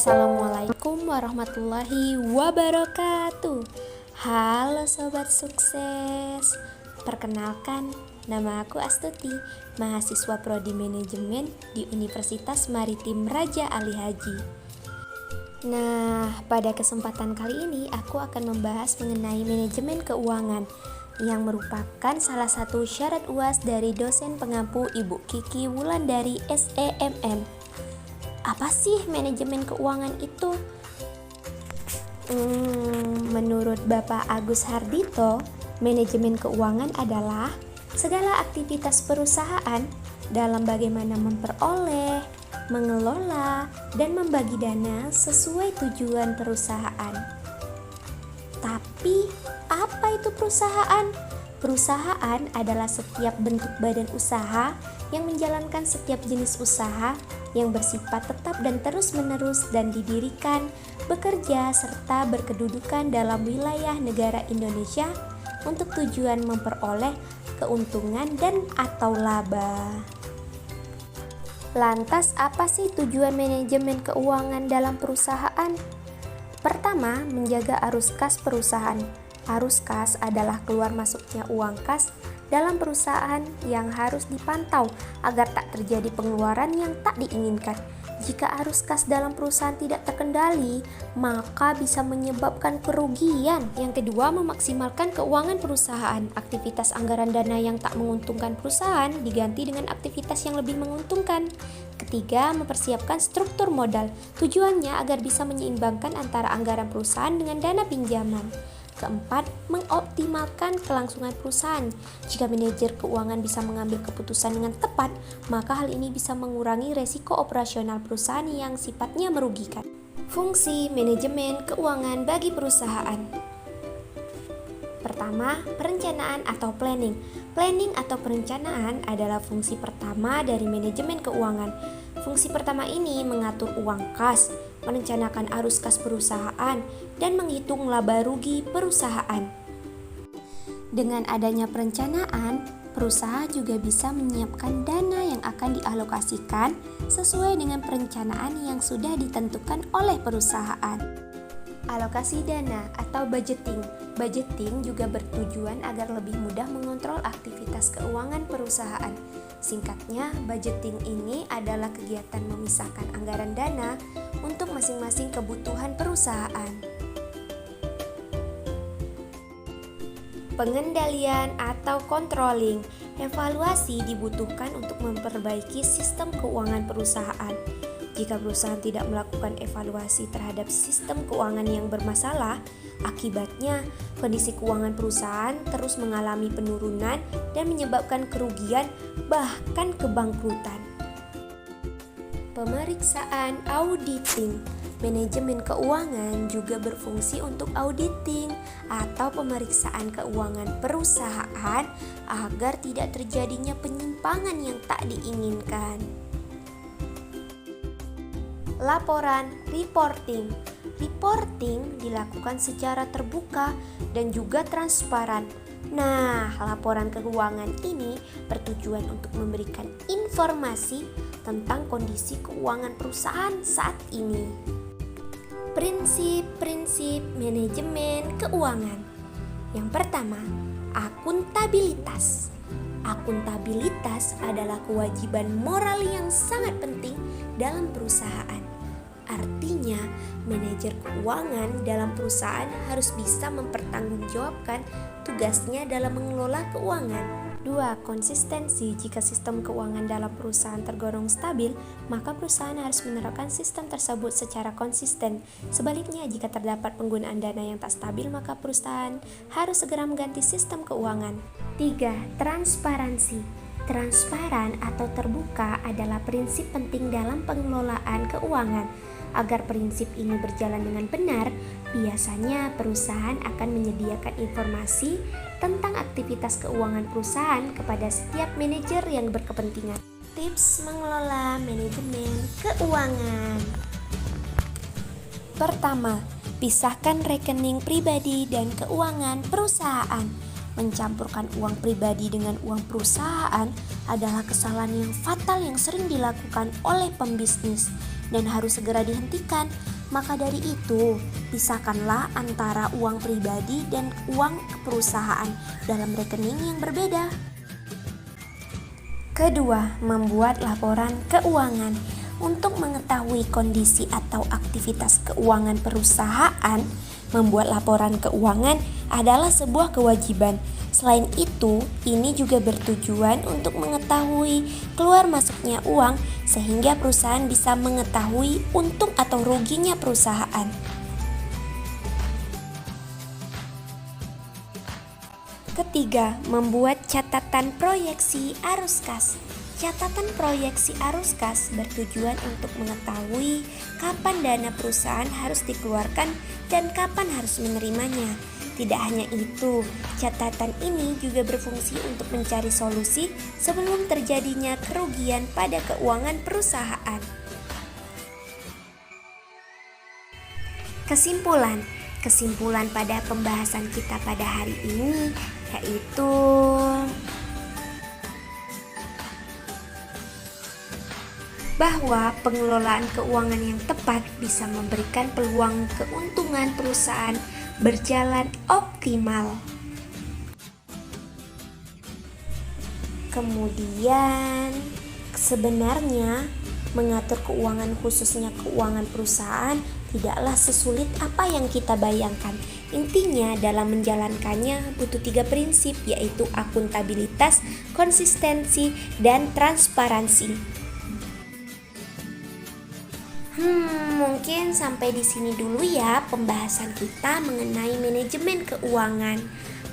Assalamualaikum warahmatullahi wabarakatuh. Halo sobat sukses. Perkenalkan, nama aku Astuti, mahasiswa Prodi Manajemen di Universitas Maritim Raja Ali Haji. Nah, pada kesempatan kali ini aku akan membahas mengenai manajemen keuangan yang merupakan salah satu syarat UAS dari dosen pengampu Ibu Kiki Wulandari SEMM. Apa sih manajemen keuangan itu? Menurut Bapak Agus Hardito, manajemen keuangan adalah segala aktivitas perusahaan dalam bagaimana memperoleh, mengelola, dan membagi dana sesuai tujuan perusahaan. Tapi, apa itu perusahaan? Perusahaan adalah setiap bentuk badan usaha yang menjalankan setiap jenis usaha yang bersifat tetap dan terus-menerus dan didirikan, bekerja, serta berkedudukan dalam wilayah negara Indonesia untuk tujuan memperoleh keuntungan dan atau laba. Lantas apa sih tujuan manajemen keuangan dalam perusahaan? Pertama, menjaga arus kas perusahaan. Arus kas adalah keluar masuknya uang kas dalam perusahaan yang harus dipantau agar tak terjadi pengeluaran yang tak diinginkan. Jika arus kas dalam perusahaan tidak terkendali, maka bisa menyebabkan kerugian. Yang kedua, memaksimalkan keuangan perusahaan. Aktivitas anggaran dana yang tak menguntungkan perusahaan diganti dengan aktivitas yang lebih menguntungkan. Ketiga, mempersiapkan struktur modal. Tujuannya agar bisa menyeimbangkan antara anggaran perusahaan dengan dana pinjaman. Keempat, mengoptimalkan kelangsungan perusahaan. Jika manajer keuangan bisa mengambil keputusan dengan tepat, maka hal ini bisa mengurangi resiko operasional perusahaan yang sifatnya merugikan. Fungsi manajemen keuangan bagi perusahaan. Pertama, perencanaan atau planning. Planning atau perencanaan adalah fungsi pertama dari manajemen keuangan. Fungsi pertama ini mengatur uang kas, merencanakan arus kas perusahaan, dan menghitung laba rugi perusahaan. Dengan adanya perencanaan, perusahaan juga bisa menyiapkan dana yang akan dialokasikan sesuai dengan perencanaan yang sudah ditentukan oleh perusahaan. Alokasi dana atau budgeting. Budgeting juga bertujuan agar lebih mudah mengontrol aktivitas keuangan perusahaan. Singkatnya, budgeting ini adalah kegiatan memisahkan anggaran dana untuk masing-masing kebutuhan perusahaan. Pengendalian atau controlling. Evaluasi dibutuhkan untuk memperbaiki sistem keuangan perusahaan. Jika perusahaan tidak melakukan evaluasi terhadap sistem keuangan yang bermasalah, akibatnya kondisi keuangan perusahaan terus mengalami penurunan dan menyebabkan kerugian bahkan kebangkrutan. Pemeriksaan auditing. Manajemen keuangan juga berfungsi untuk auditing atau pemeriksaan keuangan perusahaan agar tidak terjadinya penyimpangan yang tak diinginkan. Laporan reporting. Reporting dilakukan secara terbuka dan juga transparan. Nah, laporan keuangan ini bertujuan untuk memberikan informasi tentang kondisi keuangan perusahaan saat ini. Prinsip-prinsip manajemen keuangan. Yang pertama, akuntabilitas. Akuntabilitas adalah kewajiban moral yang sangat penting dalam perusahaan. Artinya, manajer keuangan dalam perusahaan harus bisa mempertanggungjawabkan tugasnya dalam mengelola keuangan. 2. Konsistensi. Jika sistem keuangan dalam perusahaan tergolong stabil, maka perusahaan harus menerapkan sistem tersebut secara konsisten. Sebaliknya, jika terdapat penggunaan dana yang tak stabil, maka perusahaan harus segera mengganti sistem keuangan. 3. Transparansi. Transparan atau terbuka adalah prinsip penting dalam pengelolaan keuangan. Agar prinsip ini berjalan dengan benar, biasanya perusahaan akan menyediakan informasi tentang aktivitas keuangan perusahaan kepada setiap manajer yang berkepentingan. Tips mengelola manajemen keuangan. Pertama, pisahkan rekening pribadi dan keuangan perusahaan. Mencampurkan uang pribadi dengan uang perusahaan adalah kesalahan yang fatal yang sering dilakukan oleh pembisnis dan harus segera dihentikan. Maka dari itu, pisahkanlah antara uang pribadi dan uang perusahaan dalam rekening yang berbeda. Kedua, membuat laporan keuangan. Untuk mengetahui kondisi atau aktivitas keuangan perusahaan, membuat laporan keuangan adalah sebuah kewajiban. Selain itu, ini juga bertujuan untuk mengetahui keluar masuknya uang sehingga perusahaan bisa mengetahui untung atau ruginya perusahaan. Ketiga, membuat catatan proyeksi arus kas. Catatan proyeksi arus kas bertujuan untuk mengetahui kapan dana perusahaan harus dikeluarkan dan kapan harus menerimanya. Tidak hanya itu, catatan ini juga berfungsi untuk mencari solusi sebelum terjadinya kerugian pada keuangan perusahaan. Kesimpulan pada pembahasan kita pada hari ini yaitu bahwa pengelolaan keuangan yang tepat bisa memberikan peluang keuntungan perusahaan berjalan optimal. Kemudian, sebenarnya mengatur keuangan, khususnya keuangan perusahaan, tidaklah sesulit apa yang kita bayangkan. Intinya dalam menjalankannya butuh 3 prinsip, yaitu akuntabilitas, konsistensi, dan transparansi. Mungkin sampai di sini dulu ya pembahasan kita mengenai manajemen keuangan.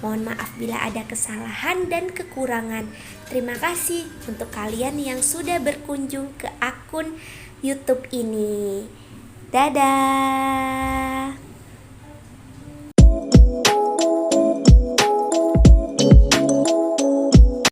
Mohon maaf bila ada kesalahan dan kekurangan. Terima kasih untuk kalian yang sudah berkunjung ke akun YouTube ini. Dadah.